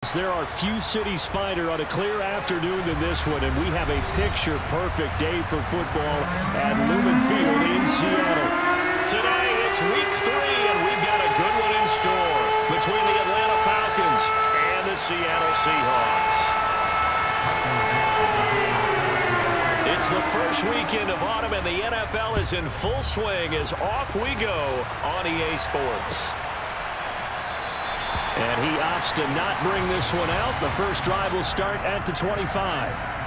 There are few cities finer on a clear afternoon than this one, and we have a picture-perfect day for football at Lumen Field in Seattle. Today, it's week 3, and we've got a good one in store between the Atlanta Falcons and the Seattle Seahawks. It's the first weekend of autumn, and the NFL is in full swing as off we go on EA Sports. And he opts to not bring this one out. The first drive will start at the 25.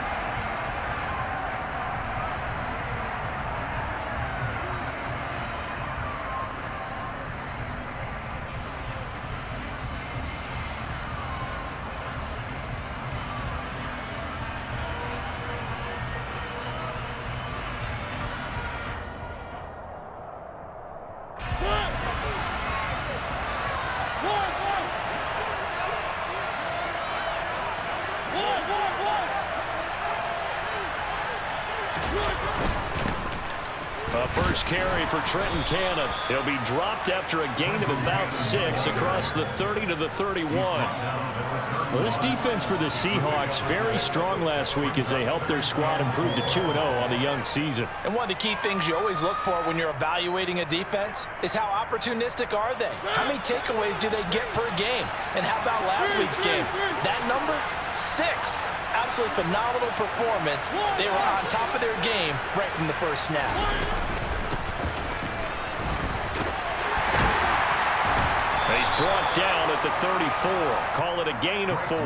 A first carry for Trenton Cannon. He'll be dropped after a gain of about 6 across the 30 to the 31. Well, this defense for the Seahawks very strong last week as they helped their squad improve to 2-0 on the young season. And one of the key things you always look for when you're evaluating a defense is how opportunistic are they? How many takeaways do they get per game? And how about last week's game? That number? 6. Absolutely phenomenal performance. They were on top of their game right from the first snap. He's brought down at the 34. Call it a gain of 4. And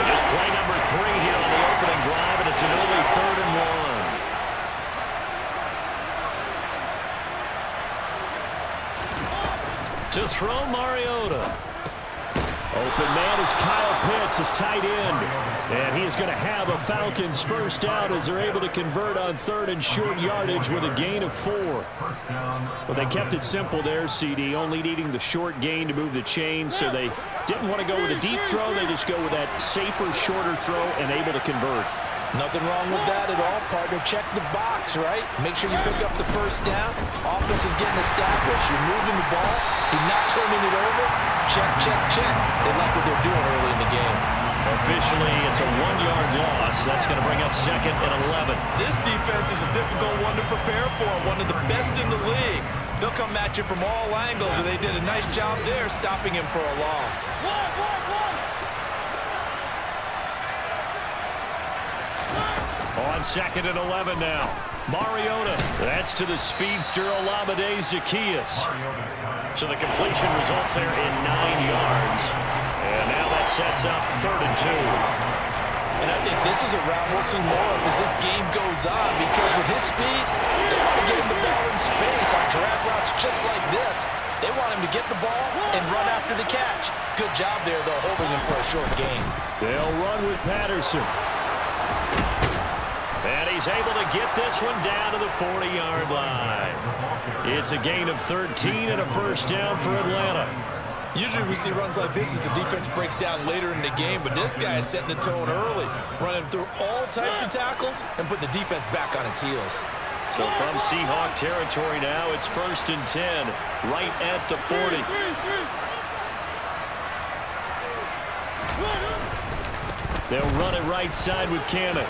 just play number 3 here on the opening drive, and it's an early 3rd and 1. To throw Mariota. Open man is Kyle Pitts, his tight end. And he is going to have a Falcons first down as they're able to convert on 3rd and short yardage with a gain of 4. Well, they kept it simple there, CD, only needing the short gain to move the chain, so they didn't want to go with a deep throw. They just go with that safer, shorter throw and able to convert. Nothing wrong with that at all, partner. Check the box, right? Make sure you pick up the first down. Offense is getting established. You're moving the ball. You're not turning it over. Check, check, check. They like what they're doing early in the game. Officially, it's a 1-yard loss. That's going to bring up 2nd and 11. This defense is a difficult one to prepare for, one of the best in the league. They'll come at you from all angles, and they did a nice job there stopping him for a loss. On 2nd and 11 now. Mariota. That's to the speedster Olamide Zaccheaus. So the completion results there in 9 yards. And now that sets up 3rd and 2. And I think this is a route we'll see more of as this game goes on, because with his speed, they want to get him the ball in space on drag routes just like this. They want him to get the ball and run after the catch. Good job there, though, holding him for a short gain. They'll run with Patterson. And he's able to get this one down to the 40-yard line. It's a gain of 13 and a first down for Atlanta. Usually we see runs like this as the defense breaks down later in the game, but this guy is setting the tone early, running through all types of tackles and putting the defense back on its heels. So from Seahawk territory now, it's 1st and 10, right at the 40. They'll run it right side with Cannon.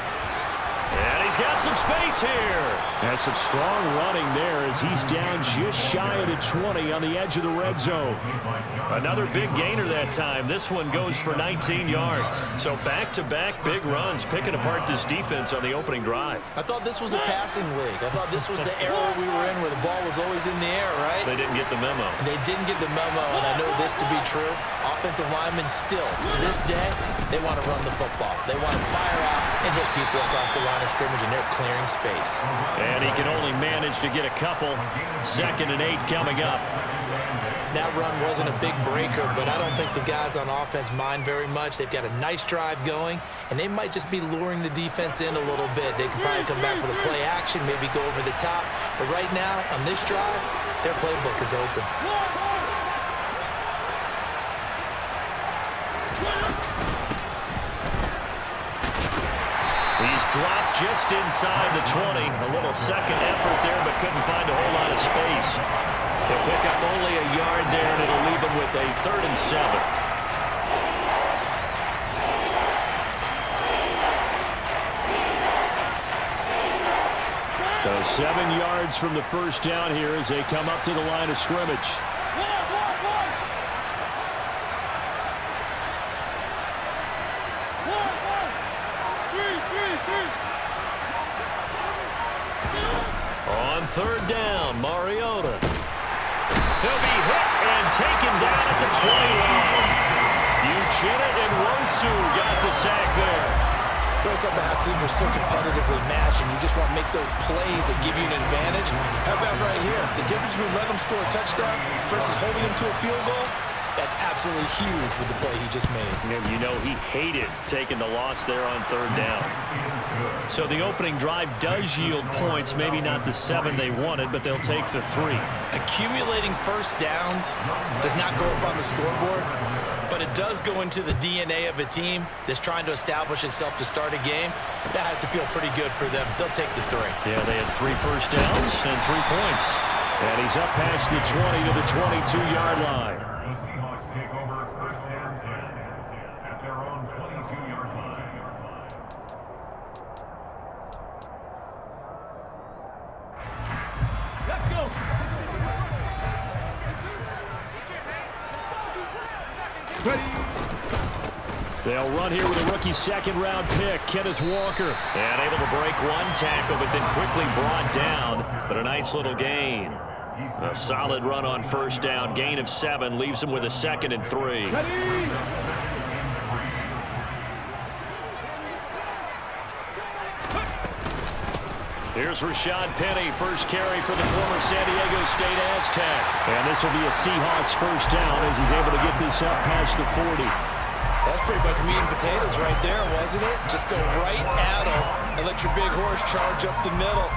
And he's got some space here. That's some strong running there as he's down just shy of the 20 on the edge of the red zone. Another big gainer that time. This one goes for 19 yards. So back-to-back big runs, picking apart this defense on the opening drive. I thought this was a passing league. I thought this was the era we were in where the ball was always in the air, right? They didn't get the memo. They didn't get the memo, and I know this to be true. Offensive linemen still, to this day, they want to run the football. They want to fire out and hit people across the line of scrimmage, and they're clearing space. And he can only manage to get a couple. 2nd and 8 coming up. That run wasn't a big breaker, but I don't think the guys on offense mind very much. They've got a nice drive going, and they might just be luring the defense in a little bit. They could probably come back with a play action, maybe go over the top. But right now, on this drive, their playbook is open. He's dropped just inside the 20. A little second effort there, but couldn't find a whole lot of space. They'll pick up only a yard there, and it'll leave them with a 3rd and 7. So 7 yards from the first down here as they come up to the line of scrimmage. On 3rd down, Mariota. He'll be hit and taken down at the 20-line. Uchenna and Wosu got the sack there. It's up to how teams are so competitively matched, and you just want to make those plays that give you an advantage. How about right here? The difference between letting them score a touchdown versus holding them to a field goal, that's absolutely huge with the play he just made. You know he hated taking the loss there on 3rd down. So the opening drive does yield points, maybe not the 7 they wanted, but they'll take the 3. Accumulating first downs does not go up on the scoreboard, but it does go into the DNA of a team that's trying to establish itself to start a game. That has to feel pretty good for them. They'll take the 3. Yeah, they had 3 first downs and 3 points. And he's up past the 20 to the 22-yard line. The Seahawks take over 1st and 10 at their own 22-yard line. Let's go. They'll run here with a rookie 2nd-round pick, Kenneth Walker. And able to break 1 tackle, but then quickly brought down. But a nice little gain. A solid run on 1st down. Gain of 7 leaves him with a 2nd and 3. Here's Rashad Penny, first carry for the former San Diego State Aztec. And this will be a Seahawks 1st down as he's able to get this up past the 40. That's pretty much meat and potatoes right there, wasn't it? Just go right at them and let your big horse charge up the middle.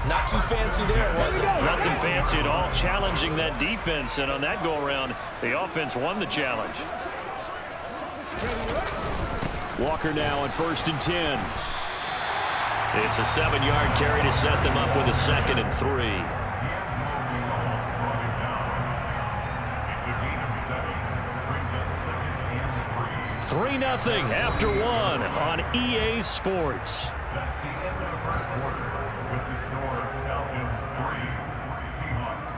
Not too fancy there, was it? Nothing fancy at all, challenging that defense, and on that go-around, the offense won the challenge. Walker now on 1st and 10. It's a 7-yard carry to set them up with a 2nd and 3. 3-0 after 1 on EA Sports. That's the end of the first quarter. With the score, Falcons 3, Seahawks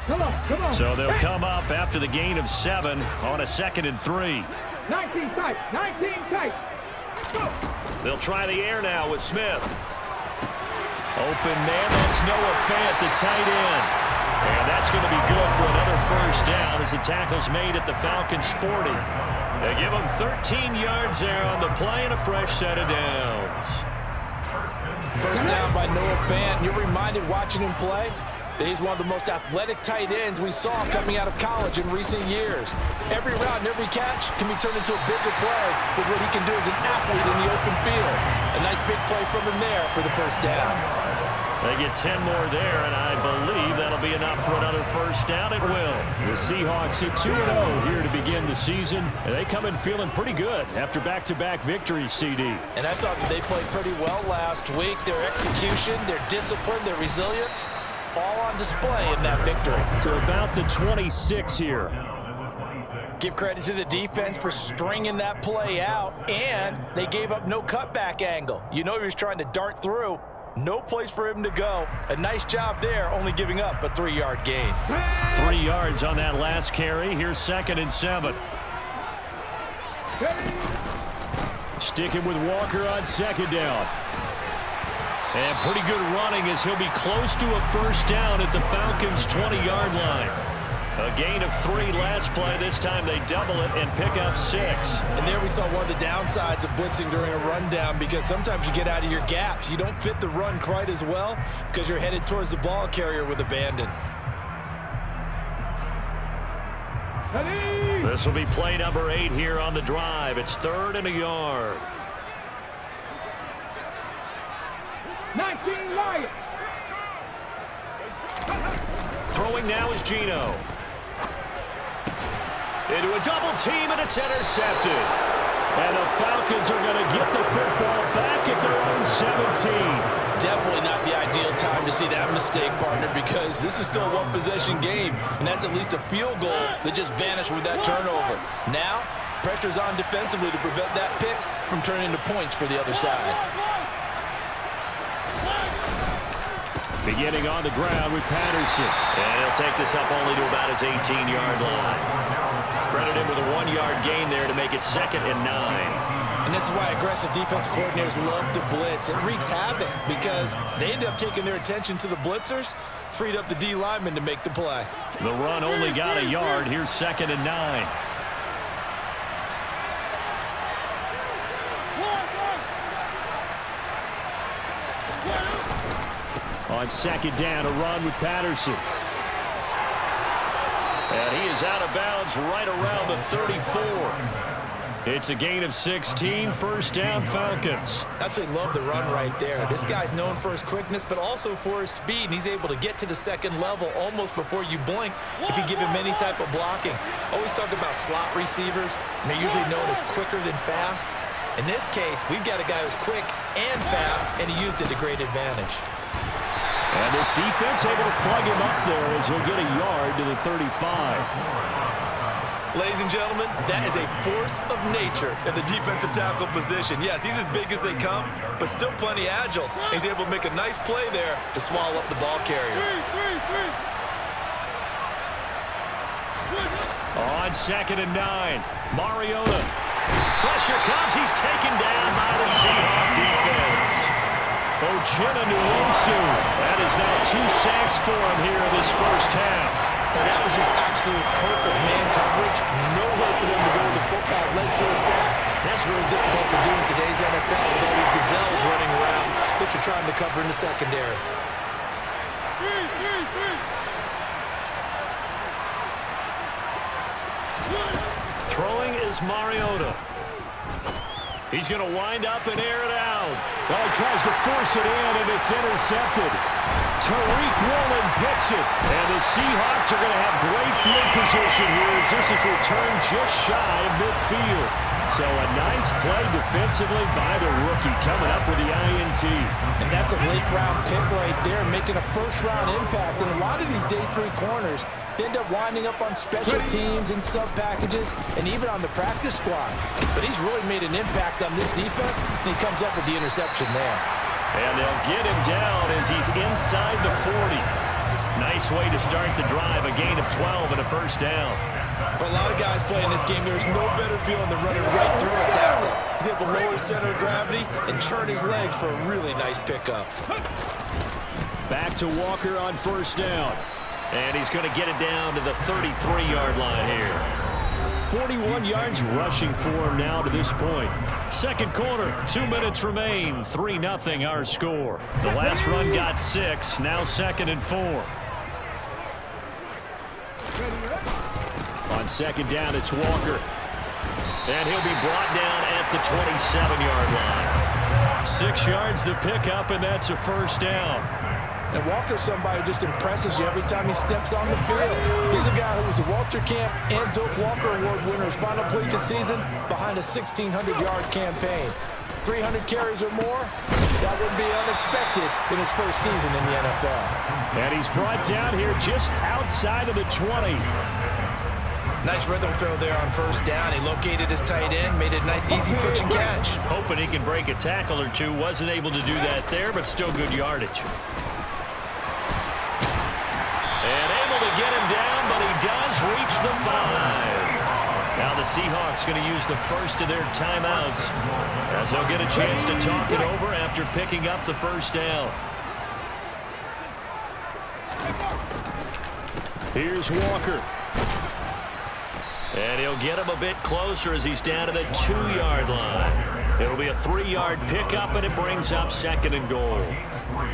0. Come on. So they'll come up after the gain of 7 on a 2nd and 3. 19 tight. 19 tight. Go. They'll try the air now with Smith. Open man, that's Noah Fant, the tight end. And that's going to be good for another 1st down as the tackle's made at the Falcons 40. They give them 13 yards there on the play and a fresh set of downs. 1st down by Noah Fant. You're reminded watching him play that he's one of the most athletic tight ends we saw coming out of college in recent years. Every route and every catch can be turned into a bigger play with what he can do as an athlete in the open field. A nice big play from him there for the 1st down. They get 10 more there, and I believe that'll be enough for another 1st down. It will. The Seahawks at 2-0 here to begin the season. And they come in feeling pretty good after back-to-back victories, CD. And I thought that they played pretty well last week. Their execution, their discipline, their resilience, all on display in that victory. To about the 26 here. Give credit to the defense for stringing that play out, and they gave up no cutback angle. You know he was trying to dart through. No place for him to go. A nice job there, only giving up a 3-yard gain. 3 yards on that last carry. Here's 2nd and 7. Sticking with Walker on 2nd down. And pretty good running as he'll be close to a 1st down at the Falcons' 20-yard line. A gain of 3 last play. This time they double it and pick up 6. And there we saw one of the downsides of blitzing during a rundown, because sometimes you get out of your gaps. You don't fit the run quite as well because you're headed towards the ball carrier with abandon. This will be play number 8 here on the drive. It's 3rd and a yard. 19 Lions. Throwing now is Geno. Into a double team, and it's intercepted. And the Falcons are going to get the football back at their own 17. Definitely not the ideal time to see that mistake, partner, because this is still a one-possession game, and that's at least a field goal that just vanished with that turnover. Now, pressure's on defensively to prevent that pick from turning into points for the other side. Beginning on the ground with Patterson. And he'll take this up only to about his 18-yard line. Credit him with a 1-yard gain there to make it 2nd and 9. And this is why aggressive defensive coordinators love to blitz. It wreaks havoc because they end up taking their attention to the blitzers, freed up the D lineman to make the play. The run only got a yard. Here's 2nd and 9. On 2nd down, a run with Patterson. And he is out of bounds right around the 34. It's a gain of 16, 1st down Falcons. Absolutely love the run right there. This guy's known for his quickness, but also for his speed. And he's able to get to the 2nd level almost before you blink if you give him any type of blocking. Always talk about slot receivers, and they're usually known as quicker than fast. In this case, we've got a guy who's quick and fast, and he used it to great advantage. And this defense able to plug him up there as he'll get a yard to the 35. Ladies and gentlemen, that is a force of nature at the defensive tackle position. Yes, he's as big as they come, but still plenty agile. He's able to make a nice play there to swallow up the ball carrier. On 2nd and 9, Mariota. Pressure comes. He's taken down by the Seahawks defense. Ojeda-Nwosu. That is now 2 sacks for him here in this 1st half. And that was just absolute perfect man coverage. No way for them to go with the football. Led to a sack. And that's really difficult to do in today's NFL with all these gazelles running around that you're trying to cover in the secondary. Throwing is Mariota. He's going to wind up and air it out. Well, he tries to force it in, and it's intercepted. Tariq Woolen picks it. And the Seahawks are going to have great field position here as this is returned just shy of midfield. So a nice play defensively by the rookie coming up with the INT. And that's a late-round pick right there, making a first-round impact. And a lot of these day 3 corners, they end up winding up on special teams and sub-packages and even on the practice squad. But he's really made an impact on this defense, and he comes up with the interception there. And they'll get him down as he's inside the 40. Nice way to start the drive, a gain of 12 and a 1st down. For a lot of guys playing this game, there's no better feeling than running right through a tackle. He's able to lower his center of gravity and churn his legs for a really nice pickup. Back to Walker on 1st down. And he's going to get it down to the 33-yard line here. 41 yards rushing for him now to this point. 2nd quarter, 2 minutes remain. 3-0 our score. The last run got 6, now 2nd and 4. On 2nd down, it's Walker. And he'll be brought down at the 27-yard line. 6 yards the pickup, and that's a 1st down. And Walker's somebody who just impresses you every time he steps on the field. He's a guy who was the Walter Camp and Doak Walker Award winner's final collegiate season behind a 1,600-yard campaign. 300 carries or more, that would be unexpected in his first season in the NFL. And he's brought down here just outside of the 20. Nice rhythm throw there on 1st down. He located his tight end, made a nice easy pitch and catch. Hoping he can break a tackle or two. Wasn't able to do that there, but still good yardage. And able to get him down, but he does reach the 5. Now the Seahawks going to use the first of their timeouts as they'll get a chance to talk it over after picking up the 1st down. Here's Walker. And he'll get him a bit closer as he's down to the 2-yard line. It'll be a 3-yard pickup, and it brings up 2nd and goal.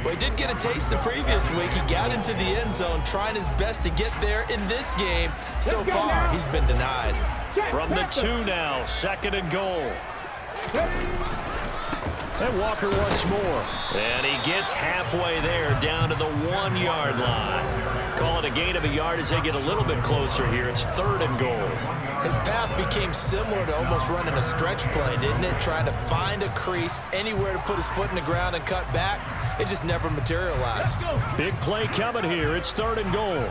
Well, he did get a taste the previous week. He got into the end zone, trying his best to get there in this game. So far, he's been denied. From the 2 now, 2nd and goal. And Walker once more. And he gets halfway there, down to the 1-yard line. call it a gain of a yard as they get a little bit closer here. It's 3rd and goal. His path became similar to almost running a stretch play, didn't it? Trying to find a crease, anywhere to put his foot in the ground and cut back. It just never materialized. Big play coming here. It's 3rd and goal.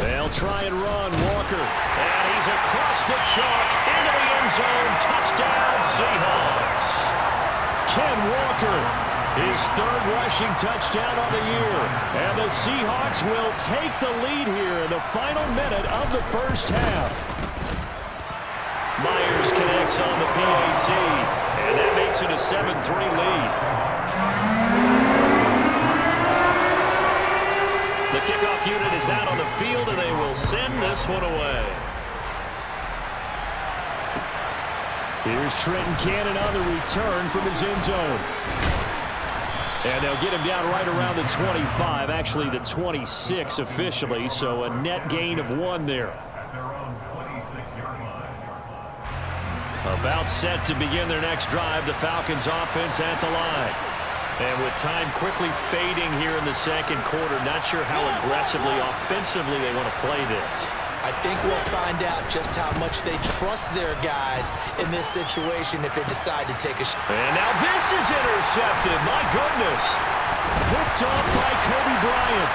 They'll try and run. Walker. And he's across the chalk into the end zone. Touchdown, Seahawks. Ken Walker, his 3rd rushing touchdown on the year. And the Seahawks will take the lead here in the final minute of the first half. Myers connects on the PAT, and that makes it a 7-3 lead. The kickoff unit is out on the field, and they will send this one away. Here's Trenton Cannon on the return from his end zone. And they'll get him down right around the 25, actually the 26 officially, so a net gain of 1 there. At their own 26-yard line. About set to begin their next drive, the Falcons offense at the line. And with time quickly fading here in the second quarter, not sure how aggressively, offensively they want to play this. I think we'll find out just how much they trust their guys in this situation if they decide to take a shot. And now this is intercepted. My goodness. Picked up by Kobe Bryant.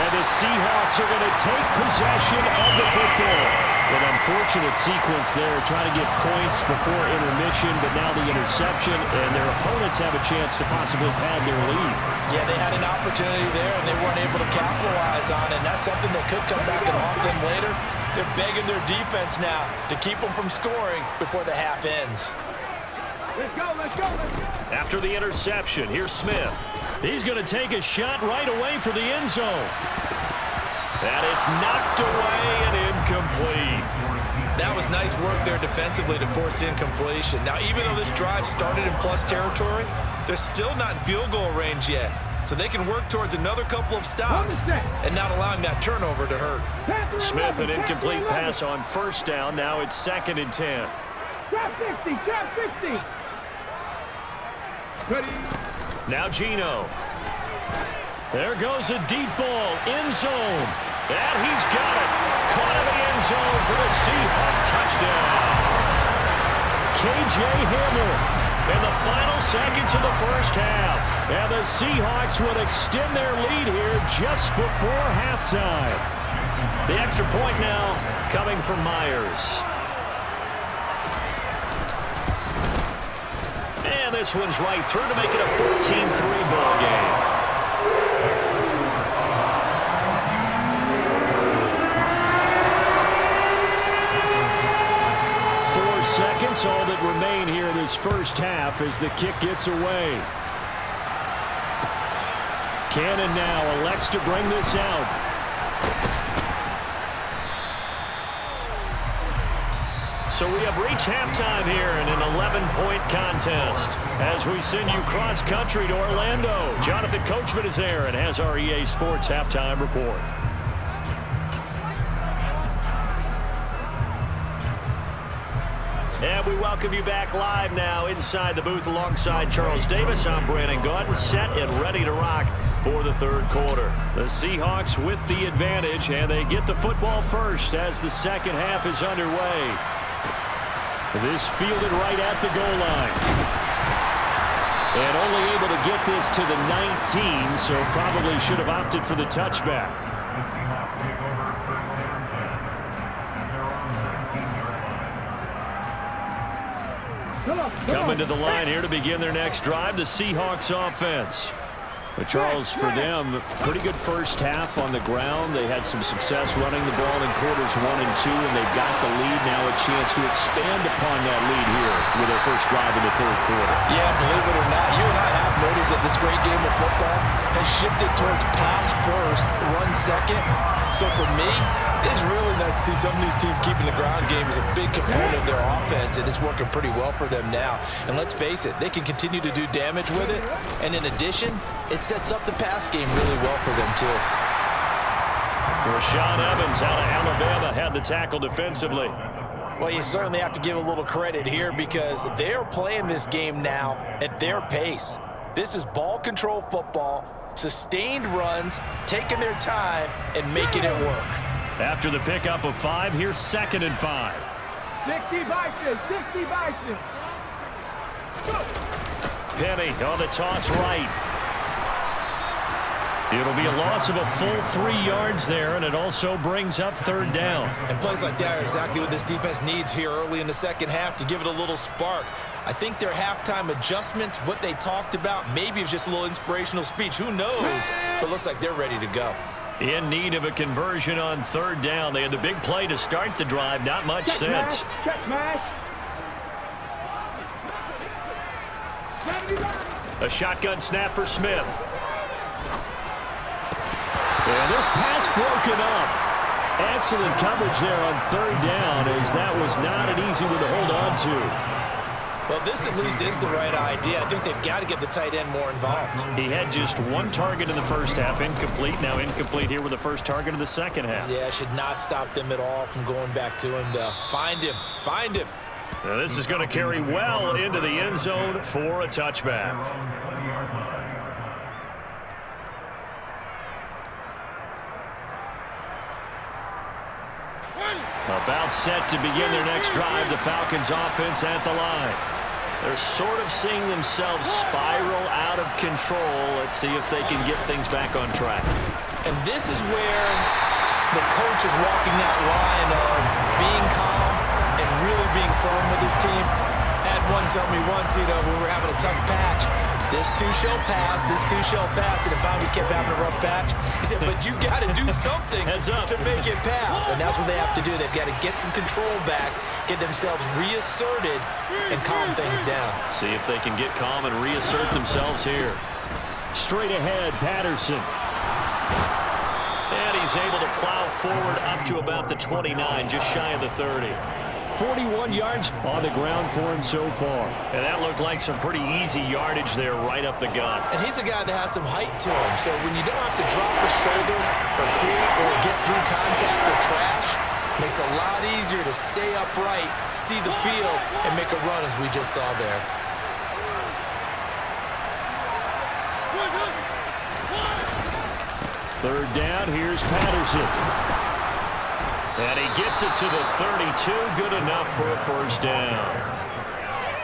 And the Seahawks are going to take possession of the football. An unfortunate sequence there, trying to get points before intermission, but now the interception, and their opponents have a chance to possibly pad their lead. Yeah, they had an opportunity there, and they weren't able to capitalize on it, and that's something that could come back and haunt them later. They're begging their defense now to keep them from scoring before the half ends. Let's go, let's go, let's go. After the interception, here's Smith. He's going to take a shot right away for the end zone. And it's knocked away and incomplete. That was nice work there defensively to force incompletion. Now, even though this drive started in plus territory, they're still not in field goal range yet. So they can work towards another couple of stops and not allowing that turnover to hurt. Smith, an incomplete pass on 1st down. Now it's 2nd and 10. Drop 60, drop 60. Ready. Now Geno. There goes a deep ball, end zone. And he's got it. Caught in the end zone for the Seahawks touchdown. K.J. Hamler in the final seconds of the first half. And the Seahawks will extend their lead here just before halftime. The extra point now coming from Myers. And this one's right through to make it a 14-3 ball game. Seconds, all that remain here in this first half as the kick gets away. Cannon now elects to bring this out. So we have reached halftime here in an 11-point contest as we send you cross-country to Orlando. Jonathan Coachman is there and has our EA Sports halftime report. And we welcome you back live now inside the booth alongside Charles Davis. I'm Brandon Gordon, set and ready to rock for the 3rd quarter. The Seahawks with the advantage, and they get the football first as the second half is underway. This fielded right at the goal line. And only able to get this to the 19, so probably should have opted for the touchback. The Seahawks take over 1st and 10. At their own 19-yard line. Coming to the line here to begin their next drive, the Seahawks offense. But Charles, for them, pretty good first half on the ground. They had some success running the ball in quarters 1 and 2, and they've got the lead now, a chance to expand upon that lead here with their first drive in the 3rd quarter. Yeah, believe it or not, you and I have noticed that this great game of football has shifted towards pass first, run second. So for me, it's really nice to see some of these teams keeping the ground game as a big component of their offense, and it's working pretty well for them now. And let's face it, they can continue to do damage with it, and in addition, it sets up the pass game really well for them too. Rashaan Evans out of Alabama had the tackle defensively. Well, you certainly have to give a little credit here because they're playing this game now at their pace. This is ball control football. Sustained runs, taking their time, and making it work. After the pickup of 5, here's 2nd and 5. 60 Vikings, 60 Vikings. Penny on the toss right. It'll be a loss of a full 3 yards there, and it also brings up 3rd down. And plays like that are exactly what this defense needs here early in the second half to give it a little spark. I think their halftime adjustments, what they talked about, maybe it's just a little inspirational speech. Who knows? But looks like they're ready to go. In need of a conversion on 3rd down. They had the big play to start the drive. Not much sense. Check match. A shotgun snap for Smith. And this pass broken up. Excellent coverage there on 3rd down, as that was not an easy one to hold on to. Well, this at least is the right idea. I think they've got to get the tight end more involved. He had just 1 target in the first half, incomplete. Now incomplete here with the first target of the second half. Yeah, should not stop them at all from going back to him to find him. Find him. Now this is going to carry well into the end zone for a touchback. About set to begin their next drive, the Falcons offense at the line. They're sort of seeing themselves spiral out of control. Let's see if they can get things back on track. And this is where the coach is walking that line of being calm and really being firm with his team. Had one tell me once, when we were having a tough patch, this too shall pass, this too shall pass, and if finally we kept having a rough patch, he said, but you got to do something to make it pass. And that's what they have to do. They've got to get some control back, get themselves reasserted, and calm things down. See if they can get calm and reassert themselves here. Straight ahead, Patterson. And he's able to plow forward up to about the 29, just shy of the 30. 41 yards on the ground for him so far. And that looked like some pretty easy yardage there right up the gut. And he's a guy that has some height to him, so when you don't have to drop a shoulder or create or get through contact or trash, makes it a lot easier to stay upright, see the field, and make a run as we just saw there. Third down, here's Patterson. And he gets it to the 32, good enough for a first down.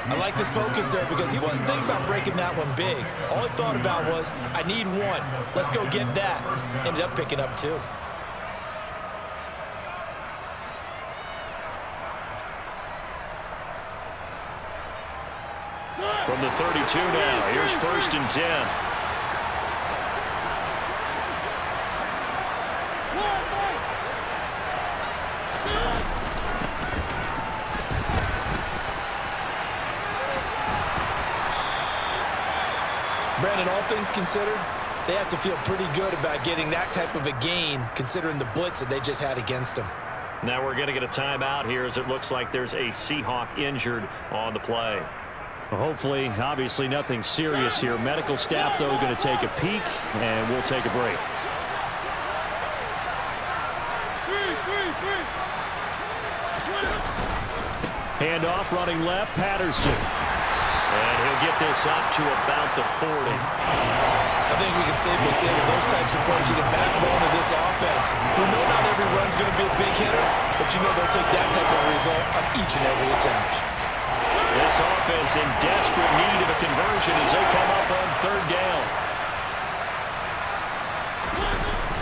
I like this focus there because he wasn't thinking about breaking that one big. All he thought about was, I need 1. Let's go get that. Ended up picking up 2. From the 32 now, here's 1st and 10. Brandon, all things considered, they have to feel pretty good about getting that type of a gain, considering the blitz that they just had against them. Now we're going to get a timeout here as it looks like there's a Seahawk injured on the play. Hopefully, obviously nothing serious here. Medical staff, though, going to take a peek, and we'll take a break. Handoff, running left, Patterson. And he'll get this up to about the 40. I think we can safely say that those types of plays are the backbone of this offense. We know not every run's going to be a big hitter, but you know they'll take that type of result on each and every attempt. This offense in desperate need of a conversion as they come up on 3rd down.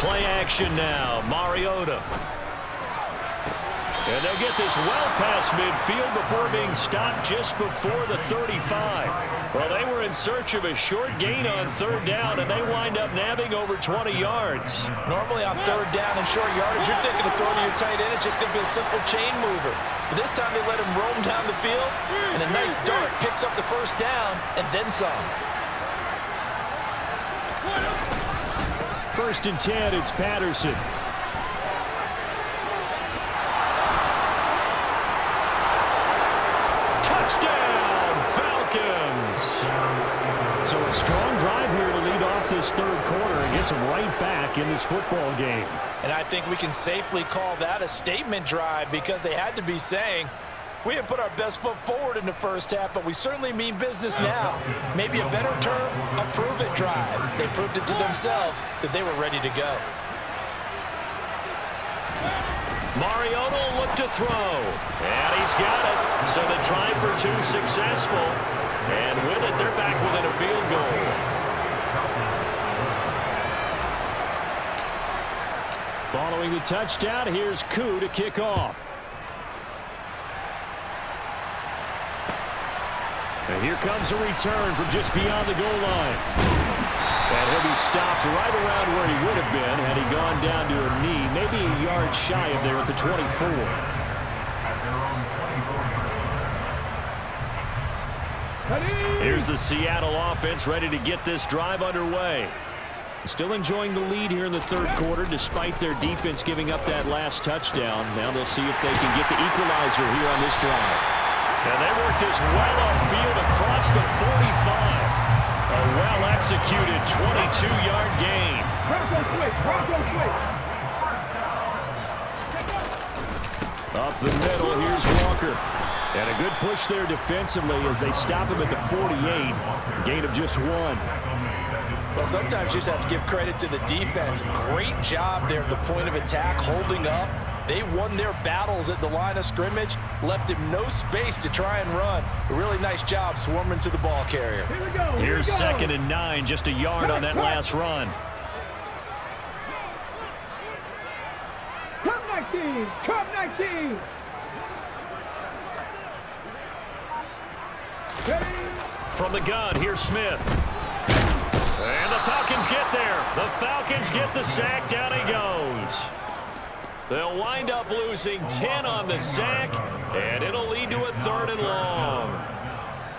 Play action now, Mariota. And they'll get this well past midfield before being stopped just before the 35. Well, they were in search of a short gain on 3rd down, and they wind up nabbing over 20 yards. Normally on 3rd down and short yardage, you're thinking of throwing to your tight end. It's just going to be a simple chain mover. But this time they let him roam down the field, and a nice dart picks up the 1st down and then some. 1st and 10, it's Patterson. Touchdown, Falcons! So a strong drive here to lead off this 3rd quarter and gets them right back in this football game. And I think we can safely call that a statement drive because they had to be saying, We didn't put our best foot forward in the first half, but we certainly mean business now. Maybe a better term, a prove-it drive. They proved it to themselves that they were ready to go. Mariota will look to throw. And he's got it. So the try for two successful. And with it, they're back within a field goal. Following the touchdown, here's Koo to kick off. And here comes a return from just beyond the goal line. And he'll be stopped right around where he would have been had he gone down to a knee, maybe a yard shy of there at the 24. Here's the Seattle offense ready to get this drive underway. Still enjoying the lead here in the third quarter despite their defense giving up that last touchdown. Now they'll see if they can get the equalizer here on this drive. And they work this well upfield across the 45. A well-executed 22-yard gain. Up the middle, here's Walker. And a good push there defensively as they stop him at the 48. Gain of just 1. Well, sometimes you just have to give credit to the defense. Great job there at the point of attack, holding up. They won their battles at the line of scrimmage, left him no space to try and run. A really nice job swarming to the ball carrier. Here's 2nd and 9, just a yard on that last run. Come 19! Come 19! From the gun, here's Smith. And the Falcons get there. The Falcons get the sack. Down he goes. They'll wind up losing 10 on the sack, and it'll lead to a 3rd and long.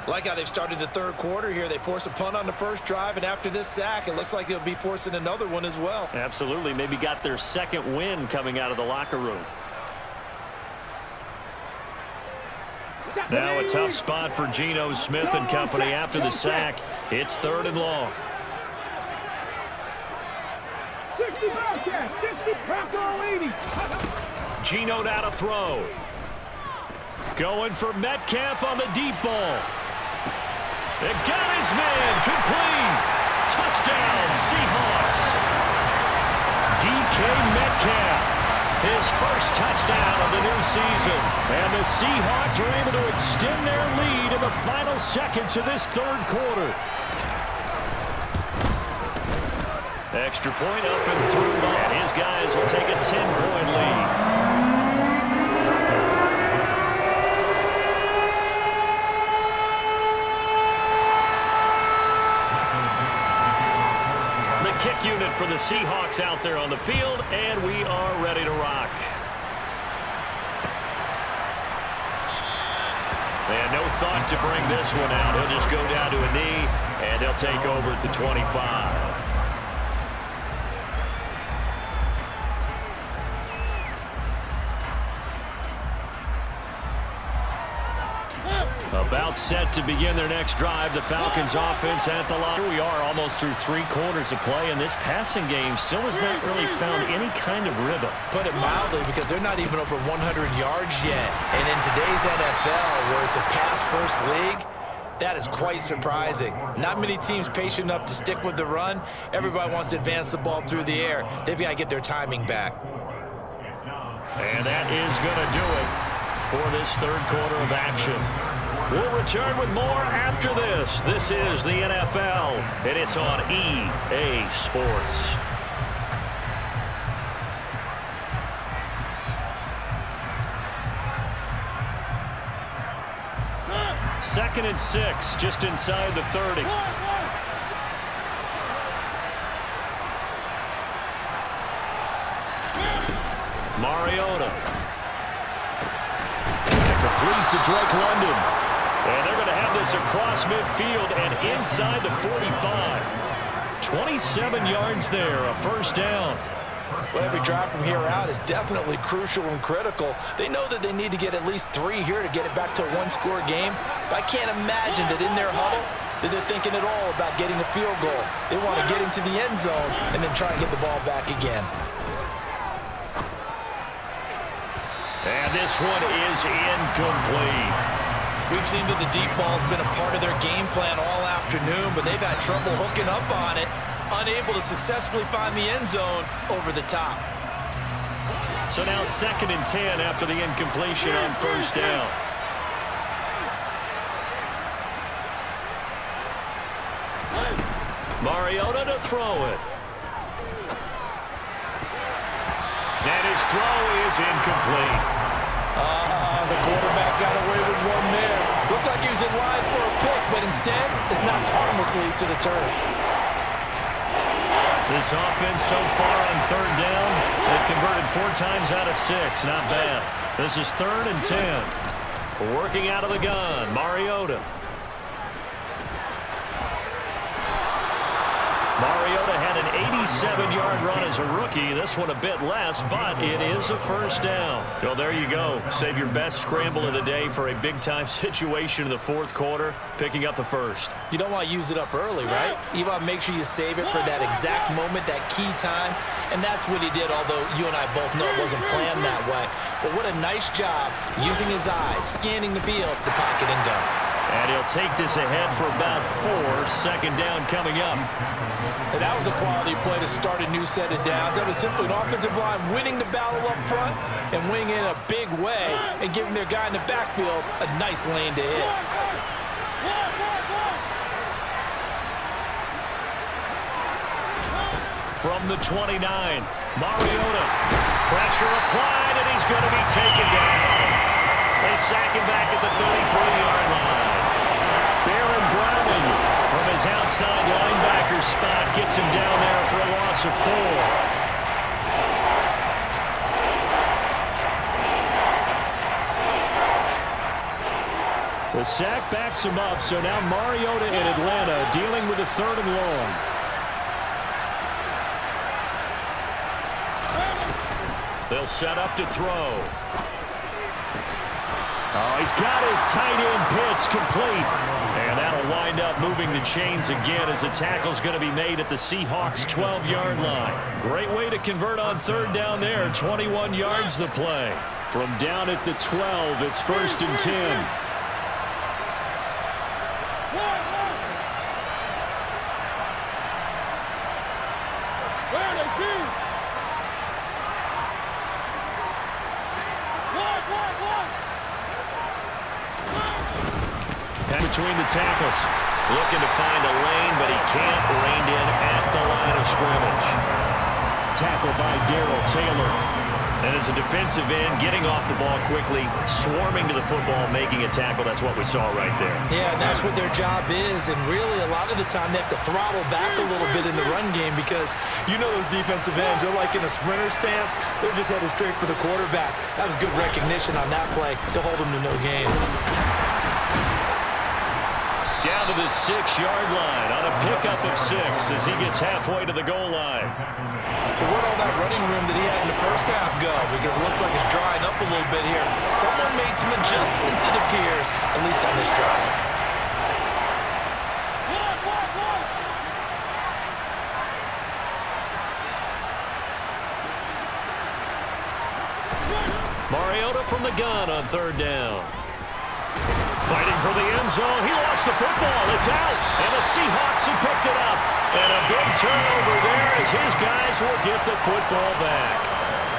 Like how they've started the third quarter here. They force a punt on the first drive, and after this sack, it looks like they'll be forcing another one as well. Absolutely. Maybe got their 2nd win coming out of the locker room. Now a tough spot for Geno Smith and company after the sack. It's 3rd and long. 60 Bobcats, 60 Paco 80. Geno now to throw. Going for Metcalf on the deep ball. It got his man. Complete. Touchdown, Seahawks. DK Metcalf. His first touchdown of the new season. And the Seahawks are able to extend their lead in the final seconds of this third quarter. Extra point up and through. And his guys will take a 10-point lead. The kick unit for the Seahawks out there on the field, and we are ready to rock. And no thought to bring this one out. He'll just go down to a knee, and they'll take over at the 25. About set to begin their next drive. The Falcons offense at the line. Here we are almost through 3 quarters of play, and this passing game still has not really found any kind of rhythm. Put it mildly, because they're not even over 100 yards yet. And in today's NFL, where it's a pass-first league, that is quite surprising. Not many teams patient enough to stick with the run. Everybody wants to advance the ball through the air. They've got to get their timing back. And that is going to do it for this third quarter of action. We'll return with more after this. This is the NFL, and it's on EA Sports. Second and 6, just inside the 30. Mariota. Complete to Drake London. And they're going to have this across midfield and inside the 45. 27 yards there, a first down. Well, every drive from here out is definitely crucial and critical. They know that they need to get at least 3 here to get it back to a one-score game. But I can't imagine that in their huddle that they're thinking at all about getting a field goal. They want to get into the end zone and then try and get the ball back again. And this one is incomplete. We've seen that the deep ball's been a part of their game plan all afternoon, but they've had trouble hooking up on it, unable to successfully find the end zone over the top. So now 2nd and 10 after the incompletion on first down. Mariota to throw it. And his throw is incomplete. The quarterback got away with one there. Looked like he was in line for a pick, but instead is knocked harmlessly to the turf. This offense so far on 3rd down, they've converted 4 times out of 6. Not bad. This is 3rd and 10. Working out of the gun, Mariota. Mariota had an 87-yard run as a rookie. This one a bit less, but it is a first down. Well, there you go. Save your best scramble of the day for a big-time situation in the 4th quarter, picking up the first. You don't want to use it up early, right? You want to make sure you save it for that exact moment, that key time, and that's what he did, although you and I both know it wasn't planned that way. But what a nice job using his eyes, scanning the field, the pocket, and go. And he'll take this ahead for about 4. 2nd down coming up. And that was a quality play to start a new set of downs. That was simply an offensive line winning the battle up front and winning in a big way and giving their guy in the backfield a nice lane to hit. From the 29, Mariota. Pressure applied, and he's going to be taken down. They sack him back at the 33-yard line. Baron Browning from his outside linebacker spot gets him down there for a loss of 4. The sack backs him up, so now Mariota in Atlanta dealing with a 3rd and long. They'll set up to throw. Oh, he's got his tight end pitch complete. And that'll wind up moving the chains again as the tackle's going to be made at the Seahawks' 12-yard line. Great way to convert on 3rd down there. 21 yards the play. From down at the 12, it's 1st and 10. Between the tackles, looking to find a lane, but he can't. Reined in at the line of scrimmage. Tackle by Darrell Taylor. And as a defensive end, getting off the ball quickly, swarming to the football, making a tackle. That's what we saw right there. Yeah, and that's what their job is. And really, a lot of the time, they have to throttle back a little bit in the run game because you know those defensive ends, they're like in a sprinter stance. They're just headed straight for the quarterback. That was good recognition on that play to hold them to no gain. Down to the 6-yard line on a pickup of 6 as he gets halfway to the goal line. So where'd all that running room that he had in the first half go? Because it looks like it's drying up a little bit here. Someone made some adjustments, it appears, at least on this drive. Mariota from the gun on 3rd down. Fighting for the end zone. He lost the football. It's out. And the Seahawks have picked it up. And a big turnover there as his guys will get the football back.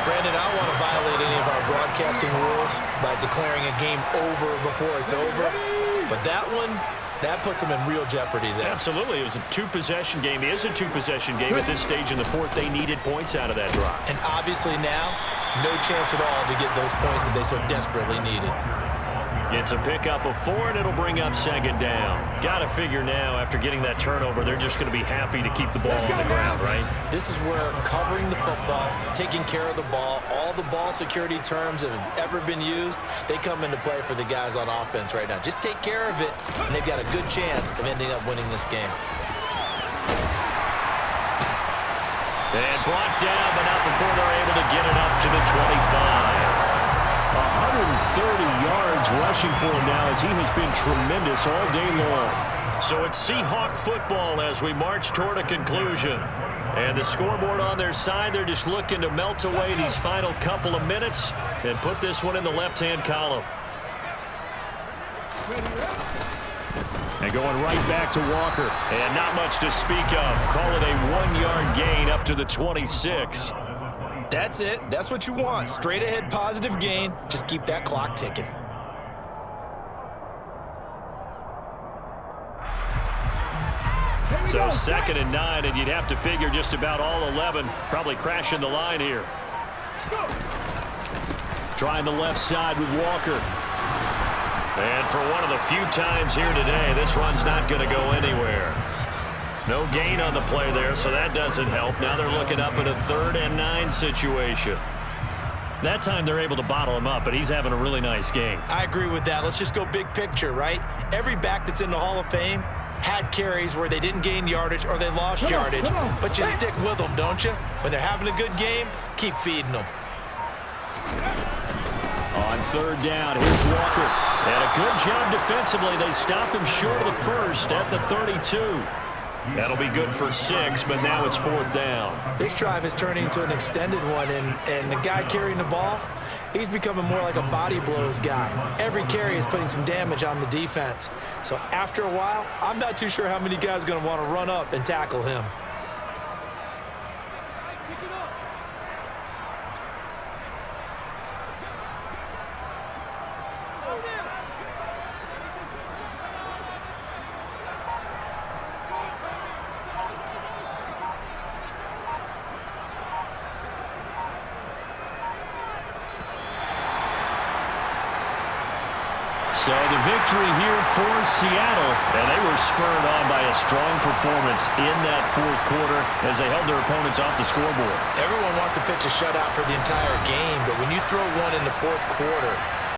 Brandon, I don't want to violate any of our broadcasting rules by declaring a game over before it's over. But that one, that puts them in real jeopardy there. Absolutely. It was a 2-possession game. It is a 2-possession game at this stage in the 4th. They needed points out of that drive. And obviously now, no chance at all to get those points that they so desperately needed. It's a pickup of 4, and it'll bring up 2nd down. Got to figure now, after getting that turnover, they're just going to be happy to keep the ball on the ground, right? This is where covering the football, taking care of the ball, all the ball security terms that have ever been used, they come into play for the guys on offense right now. Just take care of it, and they've got a good chance of ending up winning this game. And brought down, but not before they're able to get it up to the 25. 130 yards rushing for him now as he has been tremendous all day long. So it's Seahawk football as we march toward a conclusion. And the scoreboard on their side, they're just looking to melt away these final couple of minutes and put this one in the left-hand column. And going right back to Walker. And not much to speak of. Call it a 1-yard gain up to the 26. That's it. That's what you want. Straight ahead positive gain. Just keep that clock ticking. So 2nd and 9, and you'd have to figure just about all 11 probably crashing the line here. Trying the left side with Walker. And for one of the few times here today, this run's not going to go anywhere. No gain on the play there, so that doesn't help. Now they're looking up at a 3rd and 9 situation. That time they're able to bottle him up, but he's having a really nice game. I agree with that. Let's just go big picture, right? Every back that's in the Hall of Fame had carries where they didn't gain yardage or they lost yardage, but you stick with them, don't you? When they're having a good game, keep feeding them. On 3rd down, here's Walker. And a good job defensively. They stopped him short of the first at the 32. That'll be good for 6, but now it's 4th down. This drive is turning into an extended one, and the guy carrying the ball, he's becoming more like a body blows guy. Every carry is putting some damage on the defense. So after a while, I'm not too sure how many guys are going to want to run up and tackle him. So the victory here for Seattle, and they were spurred on by a strong performance in that 4th quarter as they held their opponents off the scoreboard. Everyone wants to pitch a shutout for the entire game, but when you throw one in the 4th quarter,